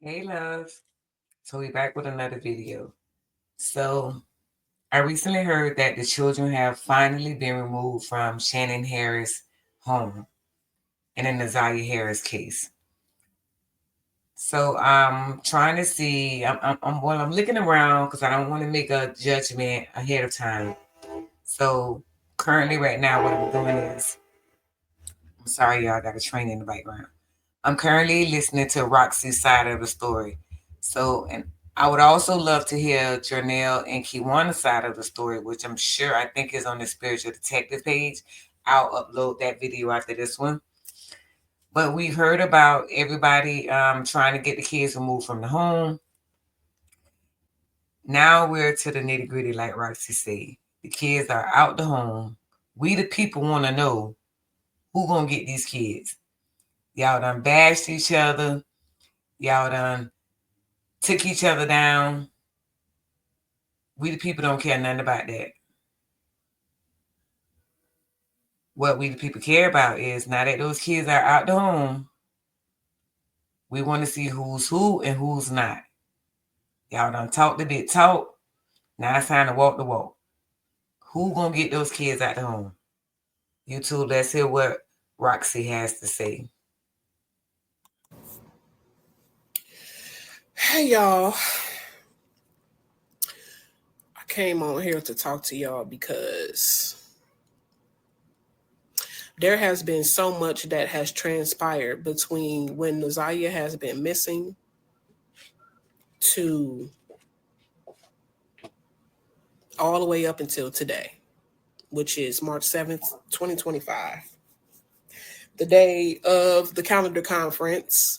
Hey, love. So we back with another video. So I recently heard that the children have finally been removed from Shannon Harris' home in the Nazaria Harris case. So I'm trying to see. I'm looking around because I don't want to make a judgment ahead of time. So currently, right now, what I'm doing is, I'm sorry, y'all, I got a train in the background. I'm currently listening to Roxy's side of the story. So, and I would also love to hear Janelle and Kiwana's side of the story, which I'm sure I think is on the Spiritual Detective page. I'll upload that video after this one. But we've heard about everybody trying to get the kids removed from the home. Now we're to the nitty gritty, like Roxy said. The kids are out the home. We the people want to know who gonna get these kids. Y'all done bashed each other. Y'all done took each other down. We the people don't care nothing about that. What we the people care about is now that those kids are out the home, we want to see who's who and who's not. Y'all done talk the big talk. Now it's time to walk the walk. Who gonna get those kids out the home? YouTube, let's hear what Roxy has to say. Hey y'all, I came on here to talk to y'all because there has been so much that has transpired between when Nazaria has been missing to all the way up until today, which is March 7th, 2025, the day of the calendar conference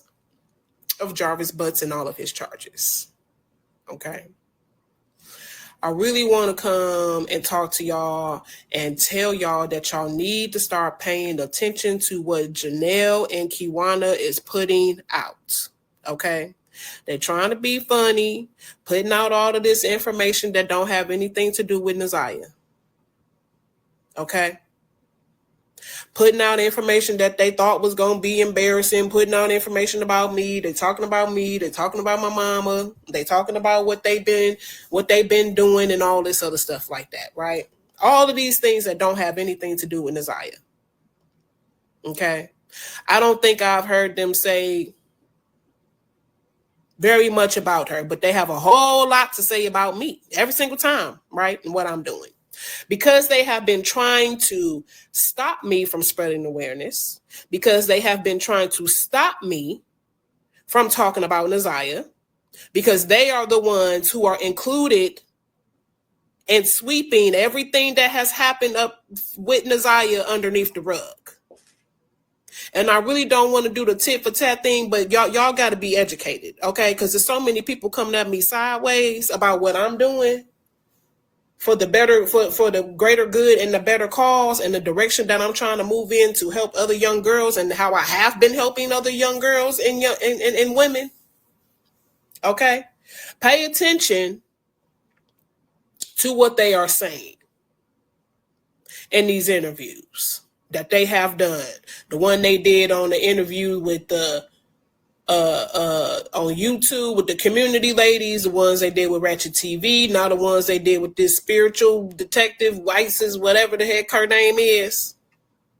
of Jarvis Butts and all of his charges. Okay. I really want to come and talk to y'all and tell y'all that y'all need to start paying attention to what Janelle and Kiwana is putting out. Okay? They're trying to be funny, putting out all of this information that don't have anything to do with Nazaria. Okay? Putting out information that they thought was going to be embarrassing, putting out information about me. They're talking about me. They're talking about my mama. They're talking about what they've been doing and all this other stuff like that, right? All of these things that don't have anything to do with Nazaria. Okay? I don't think I've heard them say very much about her, but they have a whole lot to say about me every single time, right? And what I'm doing. Because they have been trying to stop me from spreading awareness, because they have been trying to stop me from talking about Nazaria, because they are the ones who are included in sweeping everything that has happened up with Nazaria underneath the rug. And I really don't want to do the tit for tat thing, but y'all got to be educated, okay? Because there's so many people coming at me sideways about what I'm doing for the better, for the greater good and the better cause and the direction that I'm trying to move in to help other young girls and how I have been helping other young girls and women. Okay? Pay attention to what they are saying in these interviews that they have done. The one they did on the interview with the on YouTube with the community ladies, the ones they did with Ratchet TV, now the ones they did with this spiritual detective, Isis, whatever the heck her name is.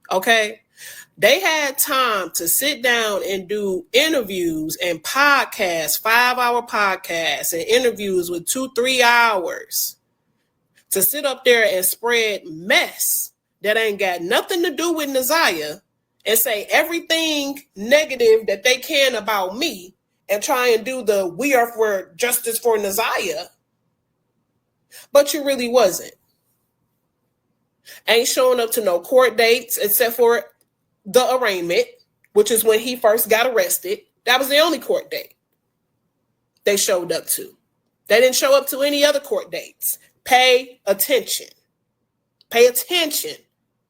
Okay? They had time to sit down and do interviews and podcasts, 5-hour podcasts and interviews with 2-3 hours to sit up there and spread mess that ain't got nothing to do with Nazaria and say everything negative that they can about me and try and do the we are for justice for Nazaria. But you really wasn't. Ain't showing up to no court dates except for the arraignment, which is when he first got arrested. That was the only court date they showed up to. They didn't show up to any other court dates. Pay attention. Pay attention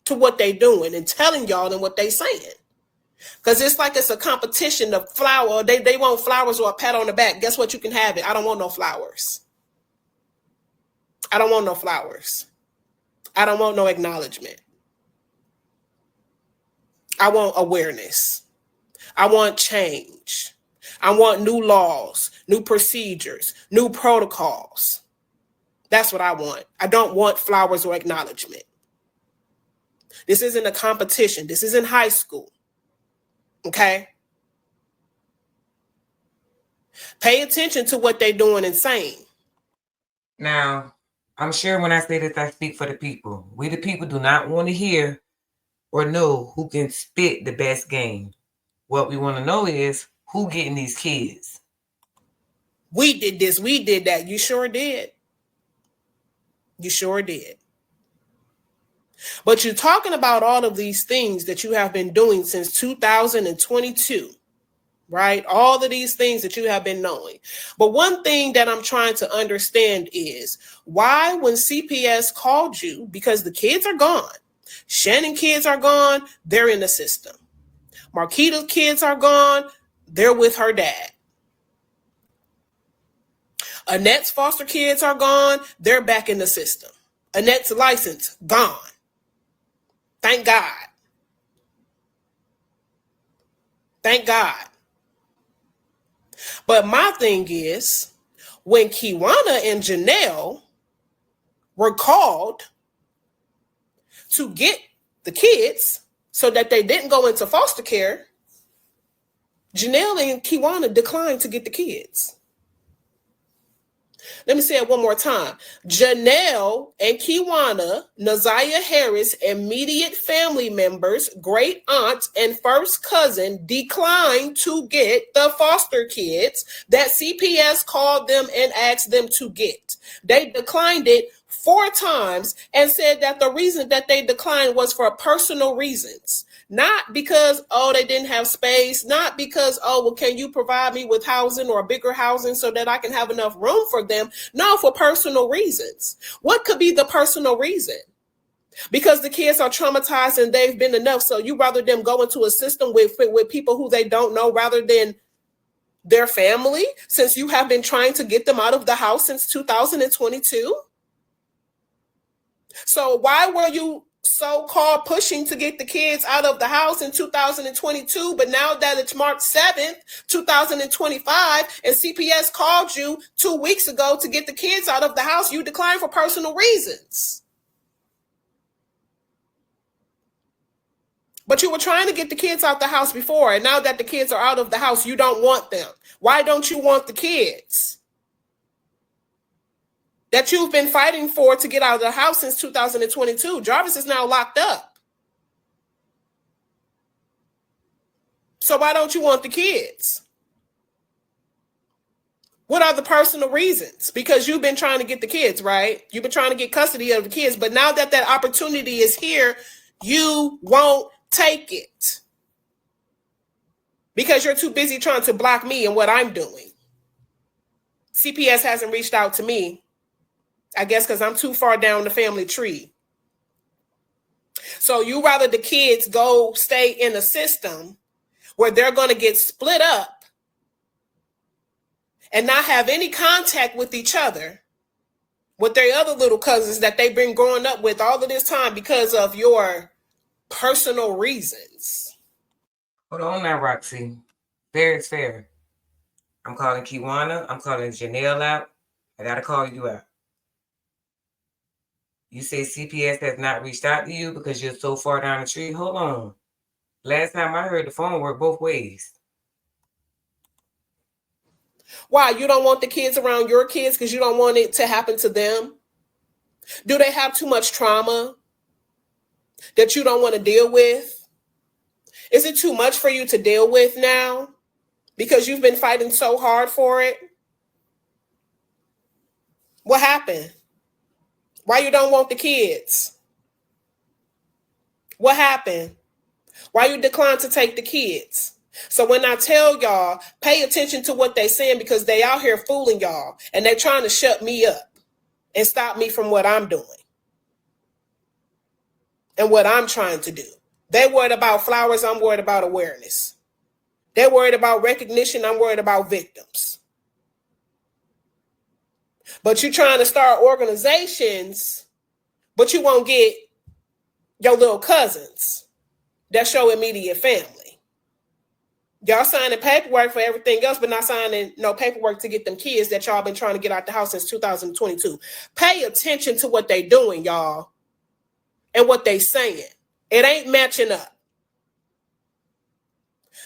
to what they doing and telling y'all and what they saying. Because it's like it's a competition of flower. They want flowers or a pat on the back. Guess what? You can have it. I don't want no flowers. I don't want no flowers. I don't want no acknowledgement. I want awareness. I want change. I want new laws, new procedures, new protocols. That's what I want. I don't want flowers or acknowledgement. This isn't a competition. This isn't high school. Okay? Pay attention to what they're doing and saying. Now, I'm sure when I say this, I speak for the people. We, the people, do not want to hear or know who can spit the best game. What we want to know is who getting these kids. We did this, we did that. You sure did. You sure did. But you're talking about all of these things that you have been doing since 2022, right? All of these things that you have been knowing. But one thing that I'm trying to understand is why, when CPS called you, because the kids are gone, Shannon kids are gone, they're in the system. Marquita's kids are gone, they're with her dad. Annette's foster kids are gone, they're back in the system. Annette's license, gone. Thank God. Thank God. But my thing is, when Kiwana and Janelle were called to get the kids so that they didn't go into foster care, Janelle and Kiwana declined to get the kids. Let me say it one more time. Janelle and Kiwana, Naziah Harris, immediate family members, great aunt, and first cousin declined to get the foster kids that CPS called them and asked them to get. They declined it 4 times and said that the reason that they declined was for personal reasons. Not because, oh, they didn't have space. Not because, oh, well, can you provide me with housing or bigger housing so that I can have enough room for them? No, for personal reasons. What could be the personal reason? Because the kids are traumatized and they've been enough. So you rather them go into a system with people who they don't know rather than their family, since you have been trying to get them out of the house since 2022? So why were you so-called pushing to get the kids out of the house in 2022, but now that it's March 7th, 2025, and CPS called you 2 weeks ago to get the kids out of the house, you declined for personal reasons? But you were trying to get the kids out the house before, and now that the kids are out of the house, you don't want them. Why don't you want the kids that you've been fighting for to get out of the house since 2022? Jarvis is now locked up. So why don't you want the kids? What are the personal reasons? Because you've been trying to get the kids, right? You've been trying to get custody of the kids, but now that that opportunity is here, you won't take it because you're too busy trying to block me and what I'm doing. CPS hasn't reached out to me, I guess because I'm too far down the family tree. So you rather the kids go stay in a system where they're going to get split up and not have any contact with each other, with their other little cousins that they've been growing up with all of this time because of your personal reasons. Hold on now, Roxy. Fair is fair. I'm calling Kiwana. I'm calling Janelle out. I got to call you out. You say CPS has not reached out to you because you're so far down the tree. Hold on. Last time I heard, the phone worked both ways. Why? You don't want the kids around your kids because you don't want it to happen to them? Do they have too much trauma that you don't want to deal with? Is it too much for you to deal with now because you've been fighting so hard for it? What happened? Why you don't want the kids? What happened? Why you declined to take the kids? So when I tell y'all, pay attention to what they saying because they out here fooling y'all and they're trying to shut me up and stop me from what I'm doing and what I'm trying to do. They worried about flowers, I'm worried about awareness. They're worried about recognition, I'm worried about victims. But you're trying to start organizations, but you won't get your little cousins. That's your immediate family. Y'all signing paperwork for everything else, but not signing no paperwork to get them kids that y'all been trying to get out the house since 2022. Pay attention to what they doing, y'all, and what they saying. It ain't matching up.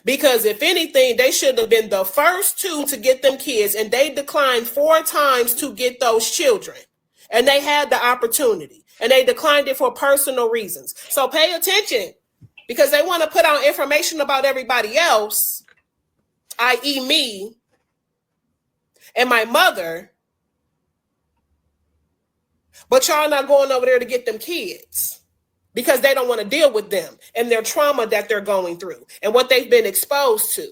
Because if anything, they should have been the first two to get them kids, and they declined 4 times to get those children. And they had the opportunity, and they declined it for personal reasons. So pay attention, because they want to put out information about everybody else, i.e. me and my mother, but y'all not going over there to get them kids because they don't want to deal with them and their trauma that they're going through and what they've been exposed to,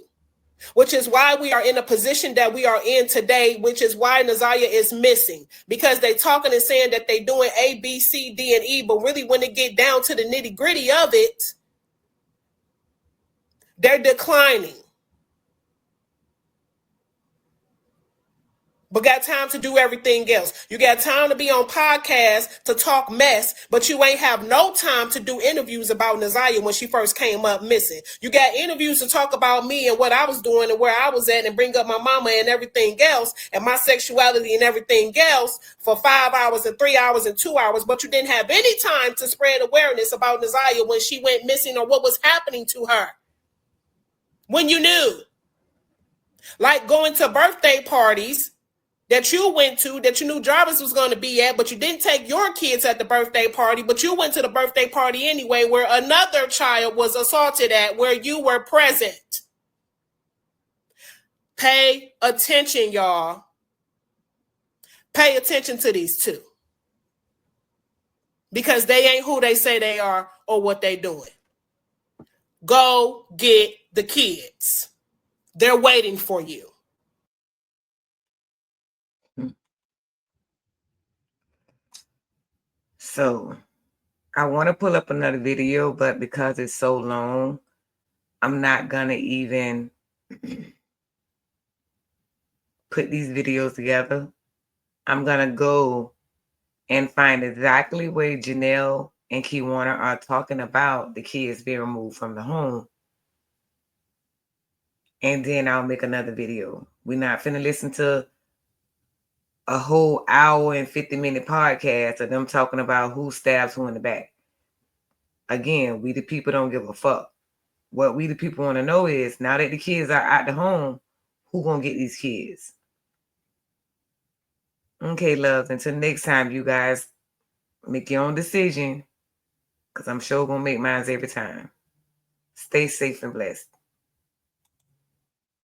which is why we are in a position that we are in today, which is why Naziah is missing, because they talking and saying that they doing A, B, C, D, and E, but really when it get down to the nitty gritty of it, they're declining. But got time to do everything else. You got time to be on podcasts to talk mess, but you ain't have no time to do interviews about Naziah when she first came up missing. You got interviews to talk about me and what I was doing and where I was at and bring up my mama and everything else and my sexuality and everything else for 5 hours and 3 hours and 2 hours, but you didn't have any time to spread awareness about Naziah when she went missing or what was happening to her. When you knew. Like going to birthday parties that you went to, that you knew Jarvis was going to be at, but you didn't take your kids at the birthday party, but you went to the birthday party anyway, where another child was assaulted at, where you were present. Pay attention, y'all. Pay attention to these two. Because they ain't who they say they are or what they doing. Go get the kids. They're waiting for you. So I want to pull up another video, but because it's so long, I'm not going to even put these videos together. I'm going to go and find exactly where Janelle and Key Warner are talking about the kids being removed from the home. And then I'll make another video. We're not finna listen to a whole hour and 50-minute podcast of them talking about who stabs who in the back. Again, we the people don't give a fuck. What we the people want to know is, now that the kids are out the home, who gonna get these kids? Okay, loves, until next time, you guys make your own decision, because I'm sure gonna make mine every time. Stay safe and blessed.